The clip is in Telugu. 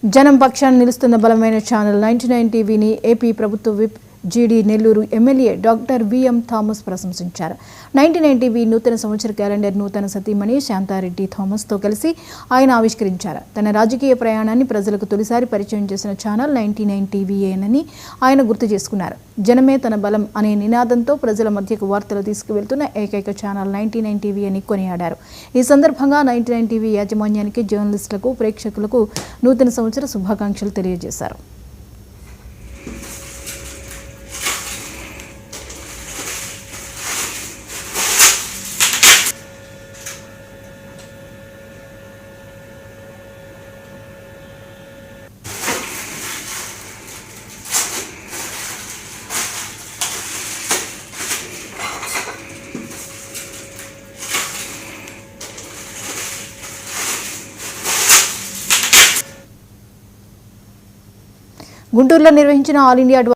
జనం పక్షాన నిలుస్తున్న బలమైన ఛానల్ 99 టీవీని ఏపీ ప్రభుత్వ whip GD Nellore MLA doctor VM Thomas ప్రశంసించారు. 99 టీవీ నూతన సంవత్సర క్యాలెండర్ నూతన సతీమణి శాంతారెడ్డి థామస్తో కలిసి ఆయన ఆవిష్కరించారు. తన రాజకీయ ప్రయాణాన్ని ప్రజలకు తొలిసారి పరిచయం చేసిన ఛానల్ 99 టీవీయేనని ఆయన గుర్తు చేసుకున్నారు. జనమే తన బలం అనే నినాదంతో ప్రజల మధ్యకు వార్తలు తీసుకువెళ్తున్న ఏకైక ఛానల్ 99 టీవీ అని కొనియాడారు. ఈ సందర్భంగా 99 టీవీ యాజమాన్యానికి, జర్నలిస్టులకు, ప్రేక్షకులకు నూతన సంవత్సర శుభాకాంక్షలు తెలియజేశారు. గుంటూరులో నిర్వహించిన ఆల్ ఇండియా